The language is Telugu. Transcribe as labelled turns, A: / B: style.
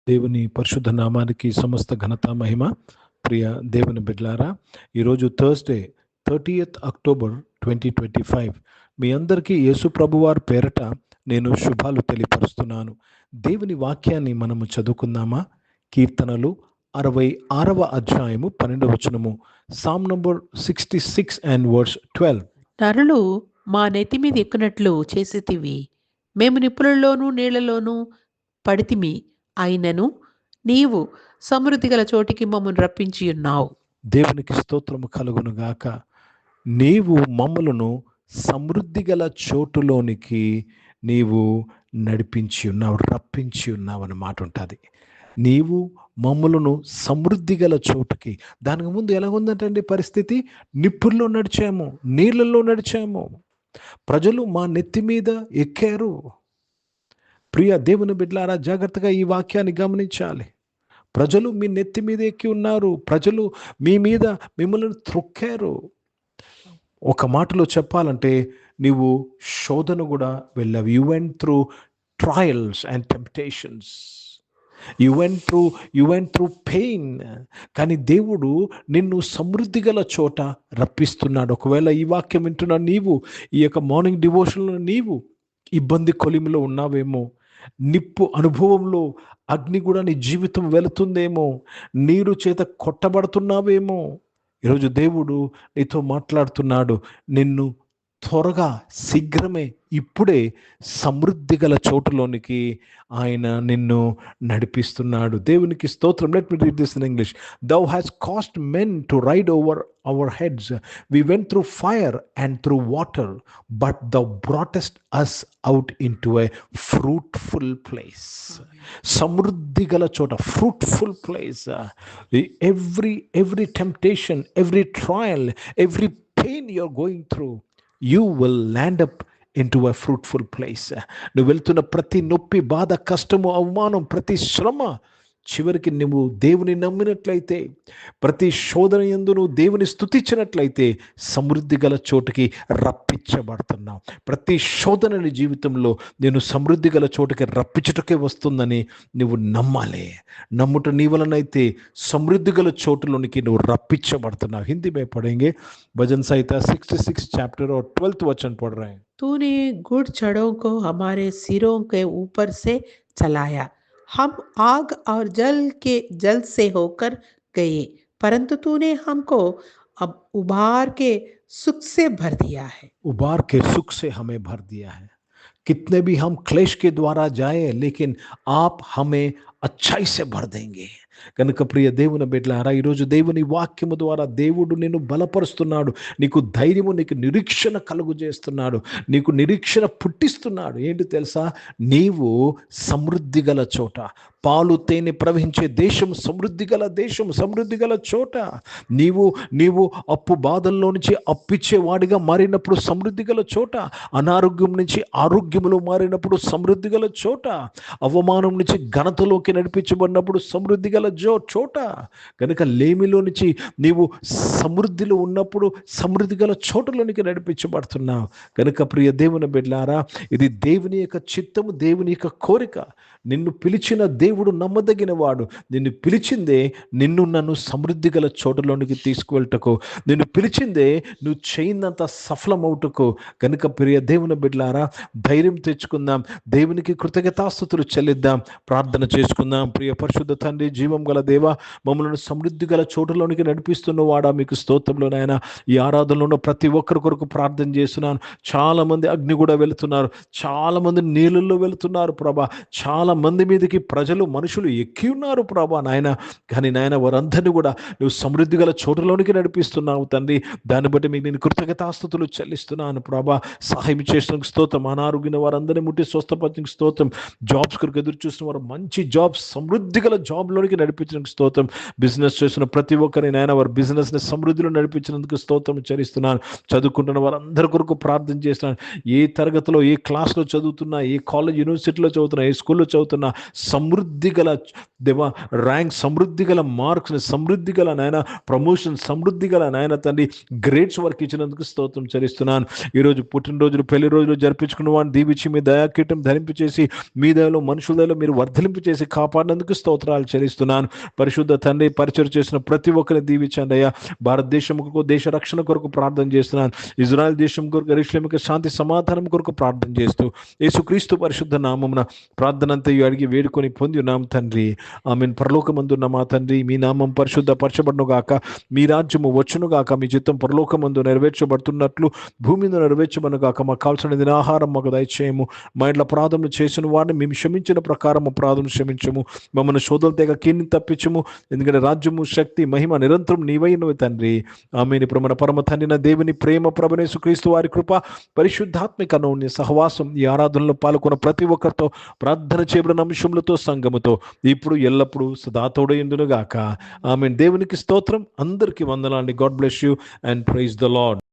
A: దేవుని పరిశుద్ధ నామానికి సమస్త ఘనత మహిమ. ప్రియ దేవుని బిడ్లారా, ఈరోజు థర్స్డే 30th October 2025. మీ అందరికీ యేసు ప్రభువారి పేరట నేను శుభాలు తెలియపరుస్తున్నాను. దేవుని వాక్యాన్ని మనము చదువుకుందామా? కీర్తనలు 66వ అధ్యాయము 12వ వచనము, సామ్ నంబర్ 66 and verse 12.
B: నరులు మా నెత్తి మీద ఎక్కునట్లు చేసేతివి, మేము నిప్పులలోనూ నీళ్లలోనూ పడితిమి, అయినను నీవు సమృద్ధి గల చోటికి మమ్మల్ని రప్పించి ఉన్నావు.
A: దేవునికి స్తోత్రము కలుగును గాక. నీవు మమ్మలను సమృద్ధి గల చోటులోనికి నీవు నడిపించి ఉన్నావు, రప్పించి ఉన్నావు అన్న మాట ఉంటుంది. నీవు మమ్మలను సమృద్ధి గల చోటుకి, దానికి ముందు ఎలాగుందంటండి పరిస్థితి? నిప్పుల్లో నడిచాము, నీళ్ళల్లో నడిచాము, ప్రజలు మా నెత్తి మీద ఎక్కారు. ప్రియ దేవుని బిడ్డలారా, జాగ్రత్తగా ఈ వాక్యాన్ని గమనించాలి. ప్రజలు మీ నెత్తి మీద ఎక్కి ఉన్నారు, ప్రజలు మీ మీద మిమ్మల్ని త్రొక్కారు. ఒక మాటలో చెప్పాలంటే నీవు శోధన కూడా వెళ్ళావు. You went through trials and temptations, you went through pain. కానీ దేవుడు నిన్ను సమృద్ధి గల చోట రప్పిస్తున్నాడు. ఒకవేళ ఈ వాక్యం వింటున్నా నీవు, ఈ యొక్క మార్నింగ్ డివోషన్లో నీవు ఇబ్బంది కొలిమిలో ఉన్నావేమో, నిప్పు అనుభవంలో అగ్ని కూడా నీ జీవితం వెళుతుందేమో, నీరు చేత కొట్టబడుతున్నావేమో, ఈరోజు దేవుడు నీతో మాట్లాడుతున్నాడు. నిన్ను త్వరగా, శీఘ్రమే, ఇప్పుడే సమృద్ధి గల చోటులోనికి ఆయన నిన్ను నడిపిస్తున్నాడు. దేవునికి స్తోత్రం. Let me read this in English. Thou hast caused men to ride over our heads. We went through fire and through water, but thou broughtest us out into a fruitful place. సమృద్ధి గల చోట, fruitful place. every temptation, every trial, every pain you're going through, you will land up into a fruitful place. నువ్వు వెళ్తున్న ప్రతి నొప్పి, బాధ, కష్టము, అవమానం, ప్రతి శ్రమ, చివరికి నువ్వు దేవుని నమ్మినట్లయితే, ప్రతి శోధన యందు నువ్వు దేవుని స్తుతించినట్లయితే సమృద్ధి గల చోటుకి రప్పించబడుతున్నావు. ప్రతి శోధనని జీవితంలో నేను సమృద్ధి గల చోటుకి రప్పించుటకే వస్తుందని నువ్వు నమ్మాలి. నమ్ముట నీ వలనైతే సమృద్ధి గల చోటులోనికి నువ్వు రప్పించబడుతున్నావు. హిందీ మే పढ़ेंगे भजन संहिता 66 चैप्टर और 12th वचन पढ़ रहे हैं.
B: तूने गुड़ छड़ों को हमारे सिरों के ऊपर से चलाया, हम आग और जल से होकर गए, परंतु तूने हमको अब उबार के सुख से भर दिया है.
A: उबार के सुख से हमें भर दिया है. कितने भी हम क्लेश के द्वारा जाए, लेकिन आप हमें अच्छाई से भर देंगे. కనుక ప్రియ దేవుని బిడ్డలారా, ఈరోజు దేవుని వాక్యము ద్వారా దేవుడు నిన్ను బలపరుస్తున్నాడు, నీకు ధైర్యము, నీకు నిరీక్షణ కలుగు చేస్తున్నాడు, నీకు నిరీక్షణ పుట్టిస్తున్నాడు. ఏంటి తెలుసా? నీవు సమృద్ధి గల చోట, పాలు తేనె ప్రవహించే దేశం, సమృద్ధి గల దేశం, సమృద్ధి గల చోట. నీవు అప్పు బాధల్లో నుంచి అప్పిచ్చేవాడిగా మారినప్పుడు సమృద్ధి గల చోట, అనారోగ్యం నుంచి ఆరోగ్యములో మారినప్పుడు సమృద్ధి గల చోట, అవమానం నుంచి ఘనతలోకి నడిపించబడినప్పుడు సమృద్ధి గల చోట. కనుక లేమిలో నుంచి నీవు సమృద్ధిలో ఉన్నప్పుడు సమృద్ధి గల చోటలోనికి నడిపించబడుతున్నావు. కనుక ప్రియ దేవుని బిడ్డలారా, ఇది దేవుని యొక్క చిత్తము, దేవుని యొక్క కోరిక. నిన్ను పిలిచిన దేవుడు నమ్మదగిన వాడు. నిన్ను పిలిచిందే నిన్ను నన్ను సమృద్ధి గల చోటలోనికి తీసుకువెళ్ళటకు, నిన్ను పిలిచిందే నువ్వు చేయనంత సఫలమవుటకు. కనుక ప్రియ దేవుని బిడ్డలారా, ధైర్యం తెచ్చుకుందాం, దేవునికి కృతజ్ఞతాస్తుతులు చెల్లిద్దాం, ప్రార్థన చేసుకుందాం. ప్రియ పరిశుద్ధ తండ్రి, జీవం గల దేవ, మమ్మల్ని సమృద్ధి గల చోటులోనికి నడిపిస్తున్న వాడా, మీకు స్తోత్రంలో నాయన. ఈ ఆరాధనలో ఉన్న ప్రతి ఒక్కరి కొరకు ప్రార్థన చేస్తున్నాను. చాలా మంది అగ్ని కూడా వెళుతున్నారు, చాలా మంది నీళ్ళల్లో వెళుతున్నారు ప్రభా, చాలా మంది మీదకి ప్రజలు, మనుషులు ఎక్కి ఉన్నారు ప్రభా నాయన. కానీ నాయన, వారందరినీ కూడా నువ్వు సమృద్ధి గల చోటులోనికి నడిపిస్తున్నావు తండ్రి. దాన్ని బట్టి మీకు నేను కృతజ్ఞతాస్తుతులు చెల్లిస్తున్నాను ప్రభా. సహాయం చేసిన స్తోత్రం. అనారోగ్యం వారందరినీ ముట్టి స్వస్థపరిచిన స్తోత్రం. జాబ్స్ కొరకు ఎదురు చూసిన వారు మంచి జాబ్స్, సమృద్ధి గల జాబ్లోనికి నడిపించినందుకు స్తోత్రం. బిజినెస్ చేస్తున్న ప్రతి ఒక్కరిని నాయన వారి బిజినెస్ని సమృద్ధిలో నడిపించినందుకు స్తోత్రం చెల్లిస్తున్నాను. చదువుకుంటున్న వారందరి కొరకు ప్రార్థన చేస్తున్నాను. ఏ తరగతిలో ఏ క్లాస్లో చదువుతున్నా, ఏ కాలేజ్ యూనివర్సిటీలో చదువుతున్నా, ఏ స్కూల్లో చదువుతున్నా, సమృద్ధి గల దేవా ర్యాంక్, సమృద్ధి గల మార్క్స్ని, సమృద్ధి గల నాయన ప్రమోషన్, సమృద్ధి గల నాయన తండ్రి గ్రేడ్స్ వరకు ఇచ్చినందుకు స్తోత్రం చెల్లిస్తున్నాను. ఈరోజు పుట్టినరోజులు, పెళ్లి రోజులు జరిపించుకున్న వాడిని దీవించి మీ దయాకీటం ధరింపు చేసి మీ దయలో మనుషుల దయలో మీరు వర్ధలింపు చేసి కాపాడినందుకు స్తోత్రాలు చెల్లిస్తున్నాను. పరిశుద్ధ తండ్రి పరిచయం చేసిన ప్రతి ఒక్కరిని దీవించండి అయ్యా. భారతదేశం కొరకు, దేశ రక్షణ కొరకు ప్రార్థన చేస్తున్నాను. ఇజ్రాయెల్ దేశం కొరకు, యెరూషలేముకు శాంతి సమాధానం కొరకు ప్రార్థన చేస్తూ యేసుక్రీస్తు పరిశుద్ధ నామమున ప్రార్థన అంతయు అడిగి వేడుకొని పొంది ఉన్నాం తండ్రి. ఆమేన్. పరలోకమందున్న మా తండ్రి, మీ నామం పరిశుద్ధ పరచబడును గాక, మీ రాజ్యము వచ్చును గాక, మీ చిత్తం పరలోకమందు నెరవేర్చబడుతున్నట్లు భూమి మీద నెరవేర్చబడును గాక. మాకు కావాల్సిన దినాహారం మాకు దయచేయము. మా ఇంట్లో అపరాధములు చేసిన వారిని మేము క్షమించిన ప్రకారం అపరాధం క్షమించము. మమ్మల్ని శోధన తెగ కీర్ని తప్పించము. ఎందుకంటే రాజ్యము, శక్తి, మహిమ నిరంతరం నీవైనవి తండ్రి. ఆమేన్. ఇప్పుడు మన పరమ తండ్రి దేవుని ప్రేమ, ప్రభువైన యేసుక్రీస్తు వారి కృప, పరిశుద్ధాత్మిక అన్యోన్య సహవాసం ఈ ఆరాధనలో పాల్గొన్న ప్రతి ఒక్కరితో, ప్రార్థన చేయబడిన అంశములతో, సంఘముతో ఇప్పుడు ఎల్లప్పుడూ సదా తోడైయుండును గాక. ఆమేన్. దేవునికి స్తోత్రం. అందరికీ వందనాలండి. God bless you and praise the lord.